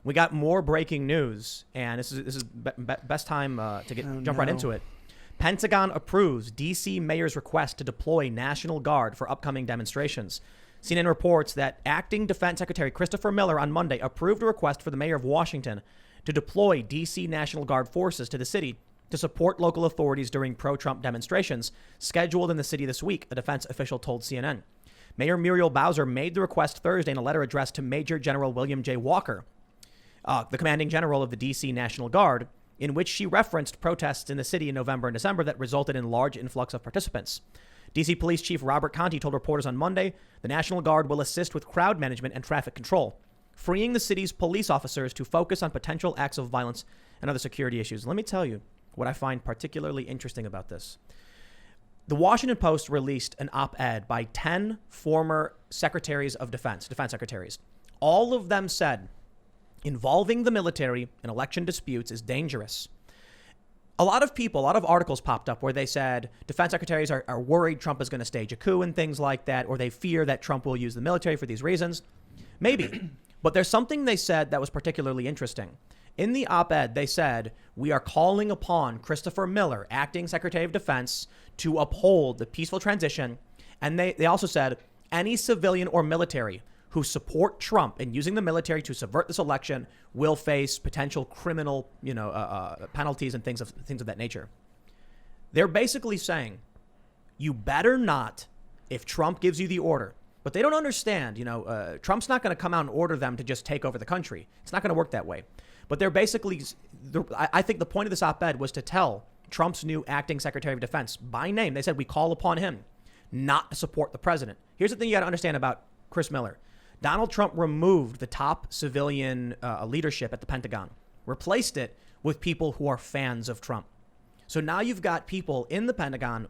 We got more breaking news, and this is best time to jump right into it. Pentagon approves D.C. mayor's request to deploy National Guard for upcoming demonstrations. CNN reports that Acting Defense Secretary Christopher Miller on Monday approved a request for the mayor of Washington to deploy D.C. National Guard forces to the city to support local authorities during pro-Trump demonstrations scheduled in the city this week, a defense official told CNN. Mayor Muriel Bowser made the request Thursday in a letter addressed to Major General William J. Walker, the commanding general of the D.C. National Guard, in which she referenced protests in the city in November and December that resulted in large influx of participants. D.C. Police Chief Robert Conti told reporters on Monday the National Guard will assist with crowd management and traffic control, freeing the city's police officers to focus on potential acts of violence and other security issues. Let me tell you what I find particularly interesting about this. The Washington Post released an op-ed by 10 former secretaries of defense secretaries. All of them said involving the military in election disputes is dangerous. A lot of articles popped up where they said defense secretaries are worried Trump is going to stage a coup and things like that, or they fear that Trump will use the military for these reasons. Maybe. But there's something they said that was particularly interesting. In the op-ed, they said, we are calling upon Christopher Miller, acting Secretary of Defense, to uphold the peaceful transition. And they also said, any civilian or military who support Trump in using the military to subvert this election will face potential criminal, penalties and things of that nature. They're basically saying, you better not, if Trump gives you the order. But they don't understand, Trump's not going to come out and order them to just take over the country. It's not going to work that way. But they're basically, I think the point of this op-ed was to tell Trump's new acting Secretary of Defense by name. They said, we call upon him not to support the president. Here's the thing you got to understand about Chris Miller. Donald Trump removed the top civilian leadership at the Pentagon, replaced it with people who are fans of Trump. So now you've got people in the Pentagon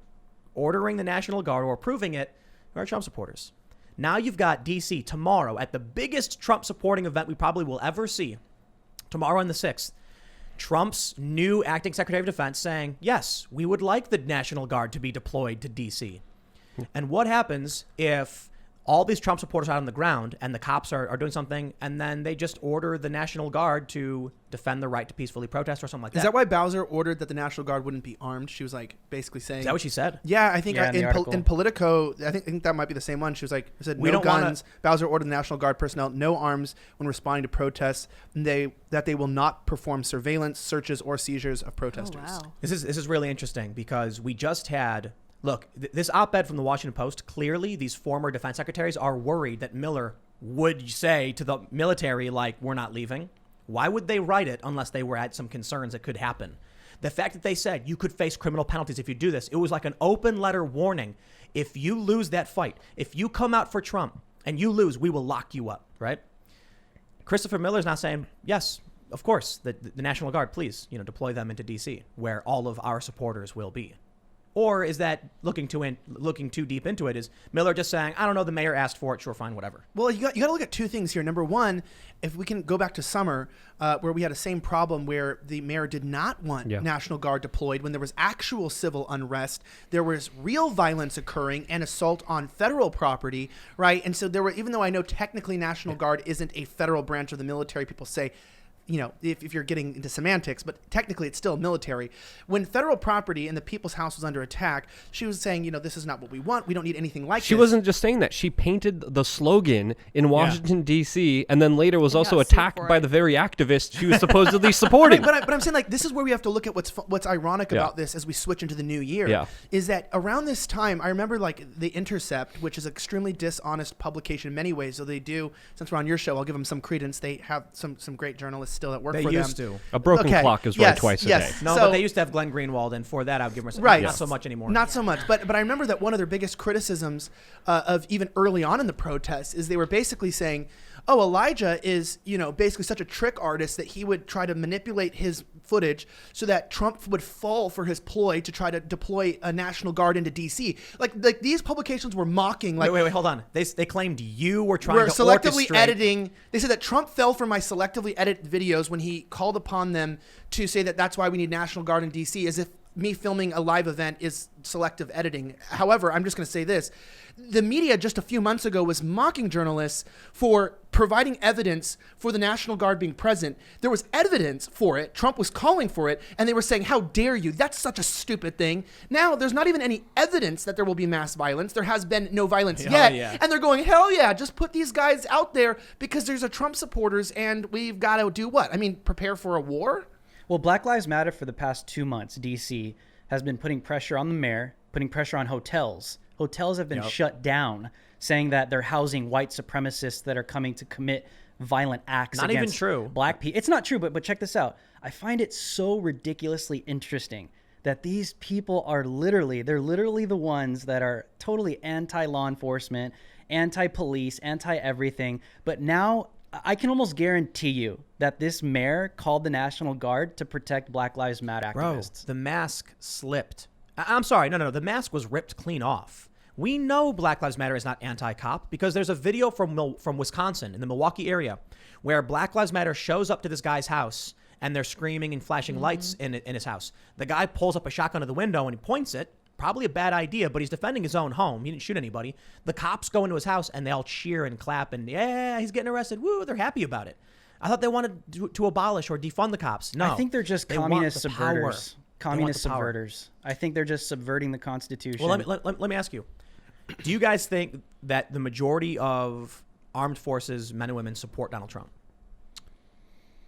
ordering the National Guard or approving it who are Trump supporters. Now you've got D.C. tomorrow at the biggest Trump supporting event we probably will ever see, tomorrow on the 6th. Trump's new acting Secretary of Defense saying, yes, we would like the National Guard to be deployed to D.C. And what happens if all these Trump supporters out on the ground and the cops are doing something and then they just order the National Guard to defend the right to peacefully protest or something like that? Is that why Bowser ordered that the National Guard wouldn't be armed? She was like basically saying... Is that what she said? Yeah, I think in Politico, I think that might be the same one. She was like, no guns. Bowser ordered the National Guard personnel, no arms when responding to protests, and that they will not perform surveillance, searches, or seizures of protesters. Oh, wow. This is really interesting because we just had... Look, this op-ed from the Washington Post, clearly these former defense secretaries are worried that Miller would say to the military, like, we're not leaving. Why would they write it unless they were at some concerns that could happen? The fact that they said you could face criminal penalties if you do this, it was like an open letter warning. If you lose that fight, if you come out for Trump and you lose, we will lock you up, right? Christopher Miller's now saying, yes, of course, the National Guard, please, deploy them into D.C., where all of our supporters will be. Or is that looking too deep into it? Is Miller just saying, I don't know, the mayor asked for it, sure, fine, whatever? Well, you got to look at two things here. Number one, if we can go back to summer, where we had the same problem where the mayor did not want National Guard deployed when there was actual civil unrest, there was real violence occurring and assault on federal property, right? And so there were, even though I know technically National Guard isn't a federal branch of the military, people say, if you're getting into semantics, but technically it's still military. When federal property and the people's house was under attack, she was saying, this is not what we want. We don't need anything like this. She wasn't just saying that. She painted the slogan in Washington, D.C., and then later was also attacked by the very activists she was supposedly supporting. Right, but I'm saying, this is where we have to look at what's ironic about this as we switch into the new year, is that around this time, I remember, The Intercept, which is an extremely dishonest publication in many ways, so they do, since we're on your show, I'll give them some credence. They have some great journalists still that work for them. They used to. A broken clock is right twice a day. No, but they used to have Glenn Greenwald, and for that, I would give her some. Right. Not so much anymore. Not so much. But I remember that one of their biggest criticisms of even early on in the protests is they were basically saying, oh, Elijah is, basically such a trick artist that he would try to manipulate his footage so that Trump would fall for his ploy to try to deploy a National Guard into D.C. Like these publications were mocking. Wait, hold on. They claimed you were trying to selectively orchestrate. Editing. They said that Trump fell for my selectively edited videos when he called upon them to say that that's why we need National Guard in D.C. As if me filming a live event is selective editing. However, I'm just going to say this. The media just a few months ago was mocking journalists for providing evidence for the National Guard being present. There was evidence for it. Trump was calling for it, and they were saying, how dare you? That's such a stupid thing. Now, there's not even any evidence that there will be mass violence. There has been no violence yet. Yeah. And they're going, hell yeah, just put these guys out there because there's a Trump supporters, and we've got to do what? I mean, prepare for a war? Well, Black Lives Matter for the past 2 months, D.C. has been putting pressure on the mayor, putting pressure on hotels. Hotels have been shut down, saying that they're housing white supremacists that are coming to commit violent acts not against even true. Black people. It's not true, but check this out. I find it so ridiculously interesting that these people are they're literally the ones that are totally anti-law enforcement, anti-police, anti-everything. But now I can almost guarantee you that this mayor called the National Guard to protect Black Lives Matter activists. Bro, the mask slipped. I'm sorry. No. The mask was ripped clean off. We know Black Lives Matter is not anti-cop because there's a video from Wisconsin in the Milwaukee area where Black Lives Matter shows up to this guy's house and they're screaming and flashing lights in his house. The guy pulls up a shotgun to the window and he points it. Probably a bad idea, but he's defending his own home. He didn't shoot anybody. The cops go into his house and they all cheer and clap and yeah, he's getting arrested. Woo, they're happy about it. I thought they wanted to abolish or defund the cops. No, I think they're just communist subverters. Communist power. subverters. I think they're just subverting the Constitution. Well, let me ask you. Do you guys think that the majority of armed forces, men and women, support Donald Trump?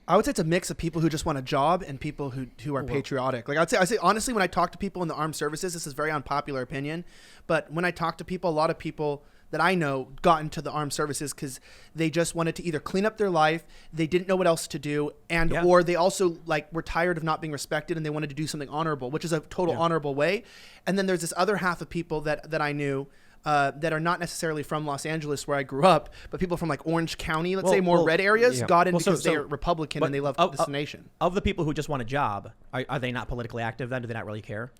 I would say it's a mix of people who just want a job and people who are patriotic. Like I say honestly, when I talk to people in the armed services, this is very unpopular opinion, but when I talk to people, a lot of people that I know got into the armed services because they just wanted to either clean up their life, they didn't know what else to do, and or they also were tired of not being respected and they wanted to do something honorable, which is a total honorable way. And then there's this other half of people that I knew that are not necessarily from Los Angeles where I grew up, but people from like Orange County, let's say more red areas, got in because they're Republican and they love this nation. Of the people who just want a job, are they not politically active then? Do they not really care?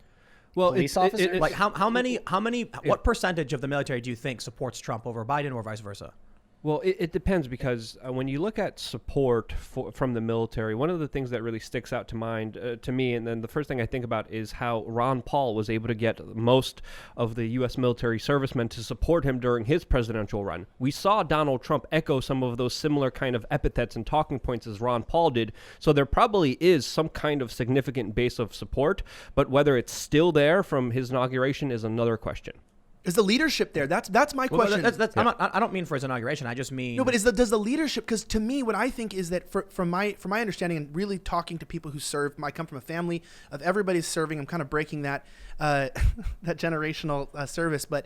Well, police officers? Like how many, what percentage of the military do you think supports Trump over Biden or vice versa? Well, it depends because when you look at support from the military, one of the things that really sticks out to mind to me, and then the first thing I think about is how Ron Paul was able to get most of the U.S. military servicemen to support him during his presidential run. We saw Donald Trump echo some of those similar kind of epithets and talking points as Ron Paul did, so there probably is some kind of significant base of support, but whether it's still there from his inauguration is another question. Is the leadership there? That's my question. I don't mean for his inauguration. I just mean but does the leadership? Because to me, what I think is that from my understanding and really talking to people who serve, I come from a family of everybody's serving. I'm kind of breaking that that generational service, but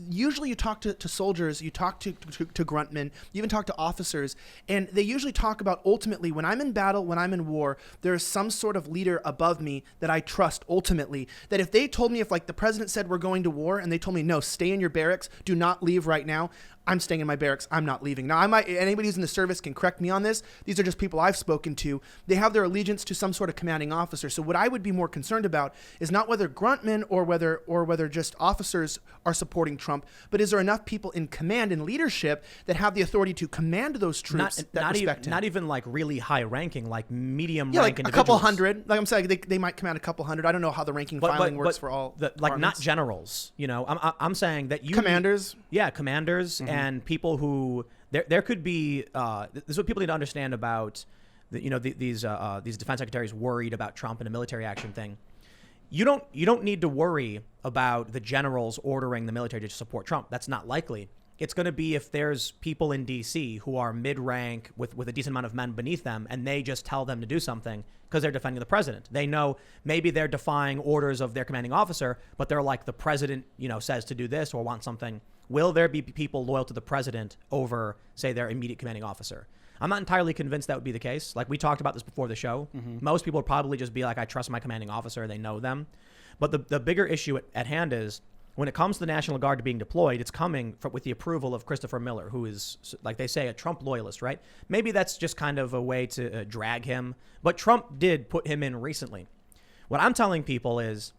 usually you talk to soldiers, you talk to gruntmen, you even talk to officers, and they usually talk about ultimately when I'm in battle, when I'm in war, there is some sort of leader above me that I trust ultimately. That if they told me, if like the president said we're going to war and they told me, no, stay in your barracks, do not leave right now, I'm staying in my barracks. I'm not leaving. Now, anybody who's in the service can correct me on this. These are just people I've spoken to. They have their allegiance to some sort of commanding officer. So what I would be more concerned about is not whether gruntmen or whether just officers are supporting Trump, but is there enough people in command and leadership that have the authority to command those troops that respect him? Not even like really high ranking, like medium rank like individuals. A couple hundred. Like I'm saying, they might command a couple hundred. I don't know how the ranking filing works for all. Like not generals. You know, I'm saying that you commanders. Yeah, commanders and people who there could be. This is what people need to understand about these defense secretaries worried about Trump and a military action thing. You don't need to worry about the generals ordering the military to support Trump. That's not likely. It's going to be if there's people in D.C. who are mid-rank with a decent amount of men beneath them, and they just tell them to do something because they're defending the president. They know maybe they're defying orders of their commanding officer, but they're like, the president, says to do this or want something. Will there be people loyal to the president over, say, their immediate commanding officer? I'm not entirely convinced that would be the case. Like we talked about this before the show. Mm-hmm. Most people would probably just be like, I trust my commanding officer. They know them. But the bigger issue at hand is when it comes to the National Guard being deployed, it's coming with the approval of Christopher Miller, who is, like they say, a Trump loyalist, right? Maybe that's just kind of a way to drag him. But Trump did put him in recently. What I'm telling people is,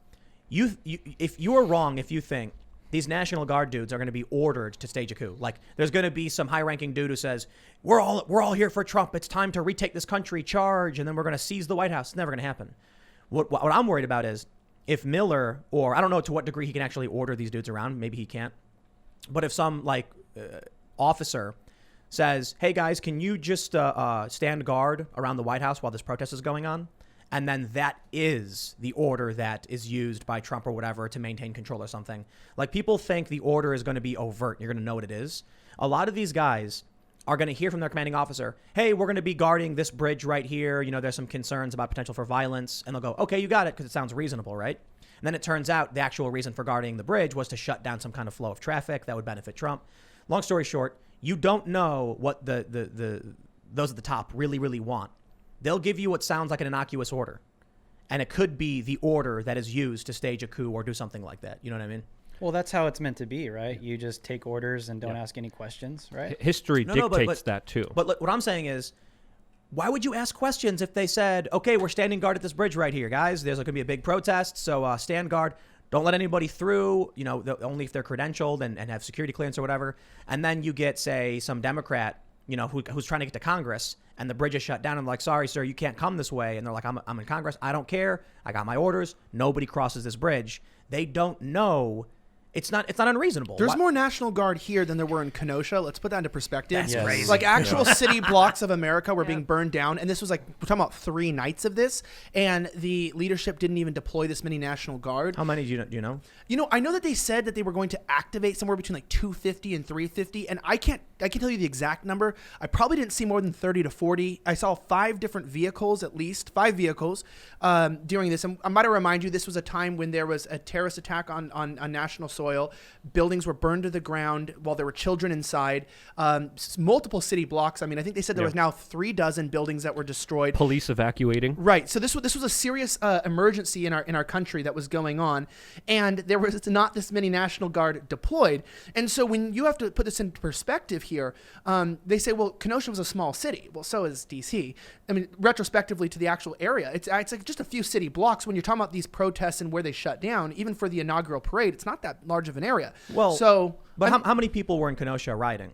if you are wrong if you think these National Guard dudes are going to be ordered to stage a coup. Like there's going to be some high-ranking dude who says, we're all here for Trump. It's time to retake this country, charge, and then we're going to seize the White House. It's never going to happen. What I'm worried about is if Miller, or I don't know to what degree he can actually order these dudes around. Maybe he can't. But if some officer says, hey guys, can you just stand guard around the White House while this protest is going on? And then that is the order that is used by Trump or whatever to maintain control or something. Like, people think the order is going to be overt. You're going to know what it is. A lot of these guys are going to hear from their commanding officer, hey, we're going to be guarding this bridge right here. There's some concerns about potential for violence. And they'll go, okay, you got it, because it sounds reasonable, right? And then it turns out the actual reason for guarding the bridge was to shut down some kind of flow of traffic that would benefit Trump. Long story short, you don't know what the those at the top really, really want. They'll give you what sounds like an innocuous order. And it could be the order that is used to stage a coup or do something like that. You know what I mean? Well, that's how it's meant to be, right? You just take orders and don't ask any questions, right? History dictates that too. But what I'm saying is, why would you ask questions if they said, okay, we're standing guard at this bridge right here, guys. There's going to be a big protest, so stand guard. Don't let anybody through, only if they're credentialed and have security clearance or whatever. And then you get, say, some Democrat, who's trying to get to Congress, and the bridge is shut down. I'm like, sorry, sir, you can't come this way. And they're like, I'm in Congress. I don't care. I got my orders. Nobody crosses this bridge. They don't know. It's not unreasonable. There's more National Guard here than there were in Kenosha. Let's put that into perspective. That's crazy. Like, actual city blocks of America were being burned down. And this was like, we're talking about 3 nights of this. And the leadership didn't even deploy this many National Guard. How many do you know? I know that they said that they were going to activate somewhere between like 250 and 350. And I can tell you the exact number. I probably didn't see more than 30 to 40. I saw 5 different vehicles, at least 5 vehicles during this. And I'm about to remind you, this was a time when there was a terrorist attack on national soil. Buildings were burned to the ground while there were children inside. Multiple city blocks. I mean, I think they said there was now 36 buildings that were destroyed. Police evacuating. Right. So this was a serious emergency in our country that was going on, and there was not this many National Guard deployed. And so when you have to put this into perspective here, they say, well, Kenosha was a small city. Well, so is D.C. I mean, retrospectively to the actual area, it's like just a few city blocks. When you're talking about these protests and where they shut down, even for the inaugural parade, it's not that large of an area. Well, so but how many people were in Kenosha rioting?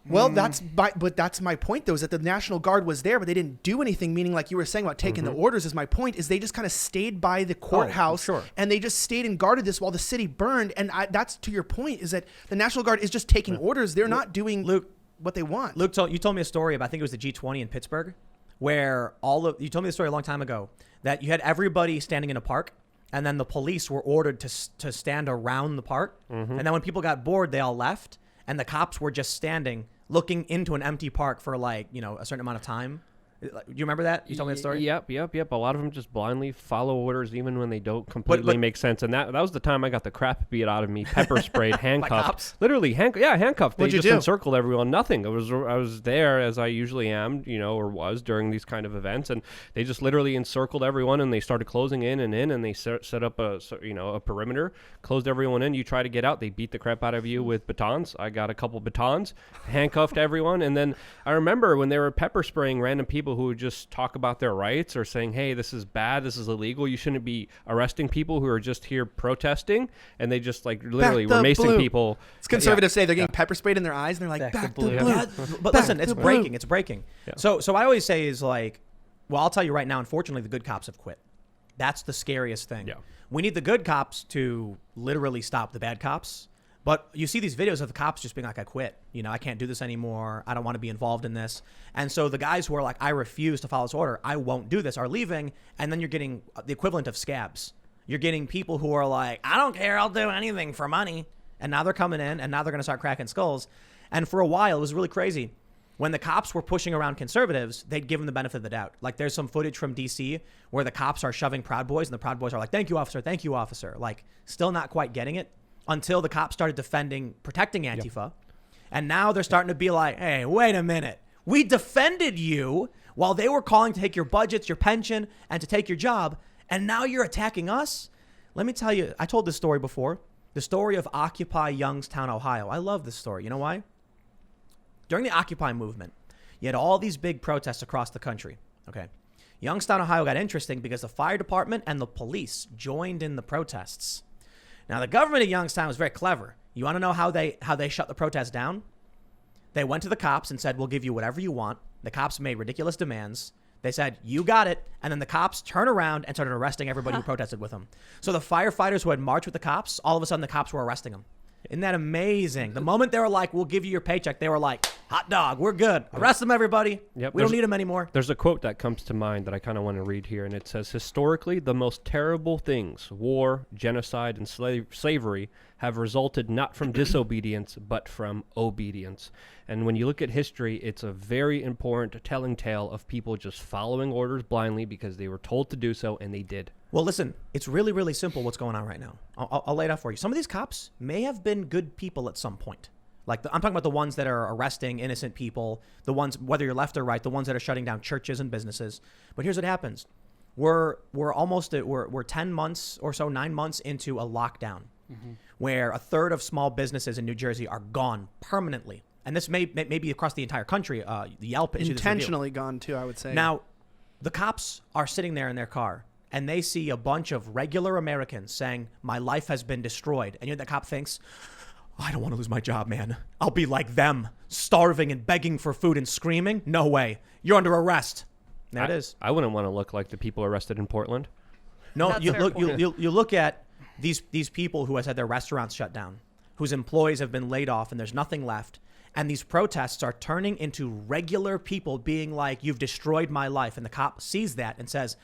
Well, that's my point, though, is that the National Guard was there, but they didn't do anything, meaning like you were saying about taking the orders is my point, is they just kind of stayed by the courthouse and they just stayed and guarded this while the city burned. And that's to your point, is that the National Guard is just taking orders. They're not doing what they want. Luke, you told me a story about, I think it was the G20 in Pittsburgh, where you told me the story a long time ago, that you had everybody standing in a park, and then the police were ordered to stand around the park. And then when people got bored, they all left, and the cops were just standing looking into an empty park for a certain amount of time. Do you remember that? You told me that story? Yep. A lot of them just blindly follow orders even when they don't completely make sense. And that was the time I got the crap beat out of me, pepper sprayed, handcuffed. Literally, handcuffed. They just encircled everyone. Nothing. I was there as I usually am, or was during these kind of events. And they just literally encircled everyone, and they started closing in, and they set up a perimeter, closed everyone in. You try to get out, they beat the crap out of you with batons. I got a couple batons, handcuffed everyone. And then I remember when they were pepper spraying random people who would just talk about their rights or saying, hey, this is bad, this is illegal, you shouldn't be arresting people who are just here protesting, and they just literally were macing people. It's conservatives say they're getting pepper sprayed in their eyes, and they're like, back the blue. But listen, it's breaking. Yeah. So I always say is I'll tell you right now, unfortunately, the good cops have quit. That's the scariest thing. Yeah. We need the good cops to literally stop the bad cops. But you see these videos of the cops just being like, I quit. I can't do this anymore. I don't want to be involved in this. And so the guys who are like, I refuse to follow this order, I won't do this, are leaving. And then you're getting the equivalent of scabs. You're getting people who are like, I don't care, I'll do anything for money. And now they're coming in, and now they're going to start cracking skulls. And for a while, it was really crazy. When the cops were pushing around conservatives, they'd give them the benefit of the doubt. Like, there's some footage from D.C. where the cops are shoving Proud Boys, and the Proud Boys are like, thank you, officer, thank you, officer. Still not quite getting it. Until the cops started protecting Antifa. Yep. And now they're starting to be like, hey, wait a minute. We defended you while they were calling to take your budgets, your pension, and to take your job. And now you're attacking us? Let me tell you, I told this story before. The story of Occupy Youngstown, Ohio. I love this story. You know why? During the Occupy movement, you had all these big protests across the country. Okay. Youngstown, Ohio got interesting because the fire department and the police joined in the protests. Now, the government of Youngstown was very clever. You want to know how they shut the protest down? They went to the cops and said, we'll give you whatever you want. The cops made ridiculous demands. They said, you got it. And then the cops turned around and started arresting everybody who protested with them. So the firefighters who had marched with the cops, all of a sudden the cops were arresting them. Isn't that amazing? The moment they were like, we'll give you your paycheck, they were like, hot dog, we're good. Arrest them, everybody. Yep, we don't need them anymore. There's a quote that comes to mind that I kind of want to read here, and it says, historically, the most terrible things, war, genocide, and slavery, have resulted not from disobedience, but from obedience. And when you look at history, it's a very important telling tale of people just following orders blindly because they were told to do so, and they did. Well, listen, it's really, really simple what's going on right now. I'll lay it out for you. Some of these cops may have been good people at some point. Like, I'm talking about the ones that are arresting innocent people, the ones, whether you're left or right, the ones that are shutting down churches and businesses. But here's what happens. We're 10 months or so, 9 months into a lockdown where a third of small businesses in New Jersey are gone permanently. And this may be across the entire country. The Yelp issue intentionally gone too, I would say. Now, the cops are sitting there in their car and they see a bunch of regular Americans saying, my life has been destroyed. And the cop thinks, I don't want to lose my job, man. I'll be like them, starving and begging for food and screaming. No way. You're under arrest. There it is. I wouldn't want to look like the people arrested in Portland. No, you look at these people who has had their restaurants shut down, whose employees have been laid off and there's nothing left. And these protests are turning into regular people being like, you've destroyed my life. And the cop sees that and says,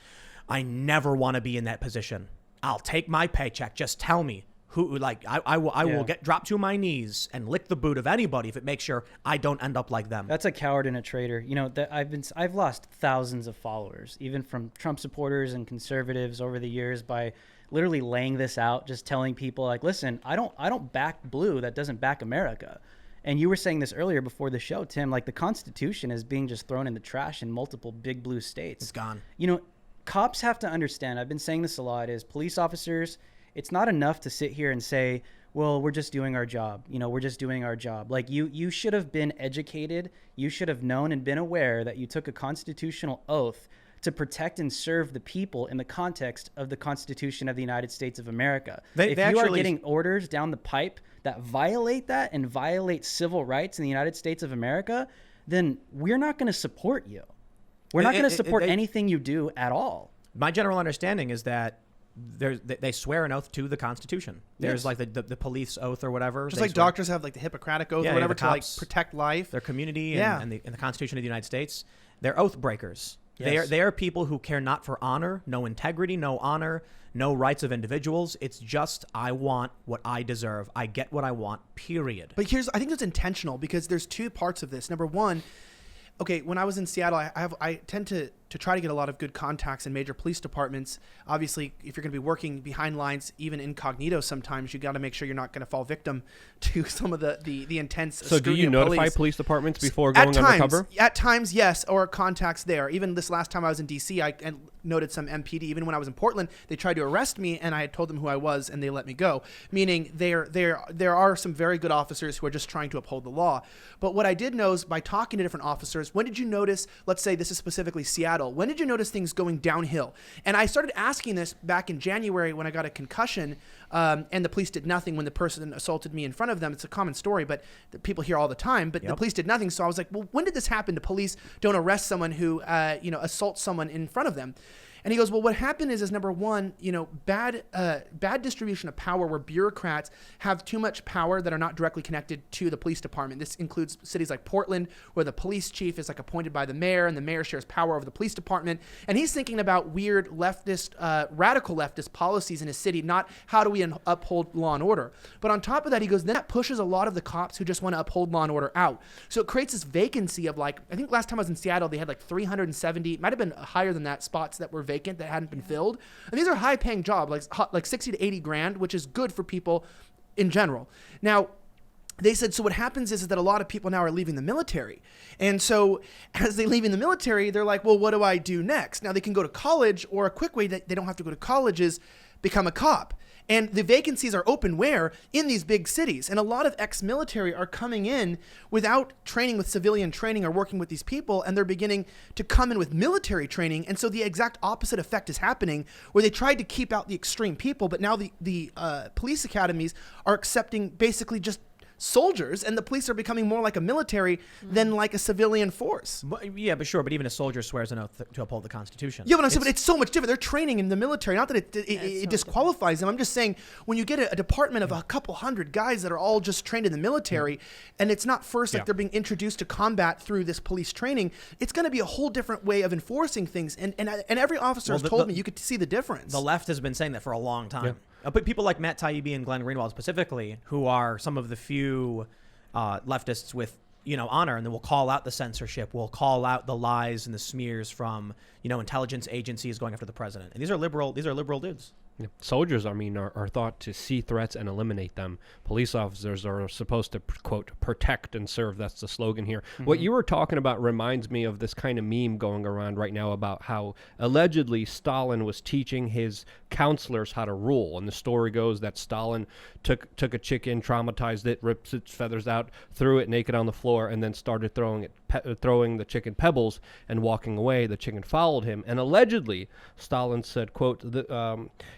I never want to be in that position. I'll take my paycheck. Just tell me who, like, I will drop to my knees and lick the boot of anybody if it makes sure I don't end up like them. That's a coward and a traitor. I've lost thousands of followers, even from Trump supporters and conservatives over the years, by literally laying this out, just telling people like, listen, I don't back blue that doesn't back America. And you were saying this earlier before the show, Tim, like the Constitution is being just thrown in the trash in multiple big blue states. It's gone. Cops have to understand, I've been saying this a lot, is police officers, it's not enough to sit here and say, well, we're just doing our job. We're just doing our job. Like you should have been educated. You should have known and been aware that you took a constitutional oath to protect and serve the people in the context of the Constitution of the United States of America. If you are getting orders down the pipe that violate that and violate civil rights in the United States of America, then we're not going to support you. We're not going to support anything you do at all. My general understanding is that they swear an oath to the Constitution. There's like the police oath or whatever. Just like doctors have like the Hippocratic oath or whatever to like protect life. Their community and the Constitution of the United States. They're oath breakers. Yes. They are people who care not for honor, no integrity, no honor, no rights of individuals. It's just, I want what I deserve. I get what I want, period. But I think it's intentional because there's two parts of this. Number one, okay, when I was in Seattle, I tend to try to get a lot of good contacts in major police departments. Obviously, if you're going to be working behind lines, even incognito sometimes, you got to make sure you're not going to fall victim to some of the intense So do you notify police departments before going undercover? undercover? At times, yes, or contacts there. Even this last time I was in D.C., I noted some MPD. Even when I was in Portland, they tried to arrest me, and I had told them who I was, and they let me go. Meaning there are some very good officers who are just trying to uphold the law. But what I did know is by talking to different officers, when did you notice, let's say this is specifically Seattle, when did you notice things going downhill? And I started asking this back in January when I got a concussion, and the police did nothing when the person assaulted me in front of them. It's a common story, but people hear all the time. But the police did nothing. So I was like, well, when did this happen? The police don't arrest someone who assaults someone in front of them. And he goes, well, what happened is number one, bad distribution of power where bureaucrats have too much power that are not directly connected to the police department. This includes cities like Portland, where the police chief is like appointed by the mayor, and the mayor shares power over the police department. And he's thinking about weird leftist, radical leftist policies in his city, not how do we uphold law and order. But on top of that, he goes, then that pushes a lot of the cops who just want to uphold law and order out. So it creates this vacancy of I think last time I was in Seattle, they had like 370, might have been higher than that, spots that were vacant that hadn't been filled. And these are high paying jobs, like 60 to 80 grand, which is good for people in general. Now, they said, so what happens is that a lot of people now are leaving the military. And so as they leave in the military, they're like, well, what do I do next? Now they can go to college, or a quick way that they don't have to go to college is become a cop. And the vacancies are open where? In these big cities. And a lot of ex-military are coming in without training with civilian training or working with these people, and they're beginning to come in with military training. And so the exact opposite effect is happening, where they tried to keep out the extreme people, but now the police academies are accepting basically just soldiers, and the police are becoming more like a military than like a civilian force. But even a soldier swears an oath to uphold the Constitution. Yeah, but I'm saying, but it's so much different. They're training in the military. Not that it disqualifies them. I'm just saying, when you get a department of a couple hundred guys that are all just trained in the military, and it's not first like they're being introduced to combat through this police training, it's going to be a whole different way of enforcing things. And every officer has told me you could see the difference. The left has been saying that for a long time. But people like Matt Taibbi and Glenn Greenwald specifically, who are some of the few leftists with honor, and then we'll call out the censorship, we'll call out the lies and the smears from intelligence agencies going after the president. And these are liberal dudes. Yeah. Soldiers, are thought to see threats and eliminate them. Police officers are supposed to, quote, protect and serve. That's the slogan here. Mm-hmm. What you were talking about reminds me of this kind of meme going around right now about how allegedly Stalin was teaching his counselors how to rule. And the story goes that Stalin took a chicken, traumatized it, ripped its feathers out, threw it naked on the floor, and then started throwing the chicken pebbles and walking away. The chicken followed him. And allegedly, Stalin said, quote,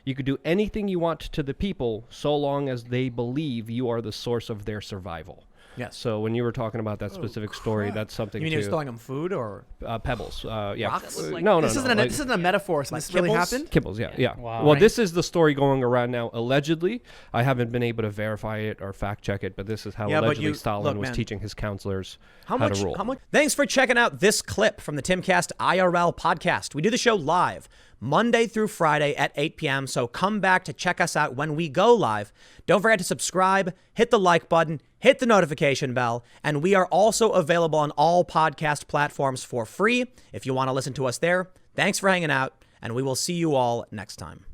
you could do anything you want to the people so long as they believe you are the source of their survival. Yes. So when you were talking about that specific story, that's something. You mean he was throwing them food or pebbles? Yeah. Rocks? No. This isn't a metaphor. So like this really happened. Kibbles. Yeah. Wow. Well, this is the story going around now. Allegedly, I haven't been able to verify it or fact check it, but this is how allegedly Stalin was teaching his counselors how to rule. How much? Thanks for checking out this clip from the Timcast IRL podcast. We do the show live Monday through Friday at 8 p.m. So come back to check us out when we go live. Don't forget to subscribe, hit the like button, hit the notification bell, and we are also available on all podcast platforms for free if you want to listen to us there. Thanks for hanging out, and we will see you all next time.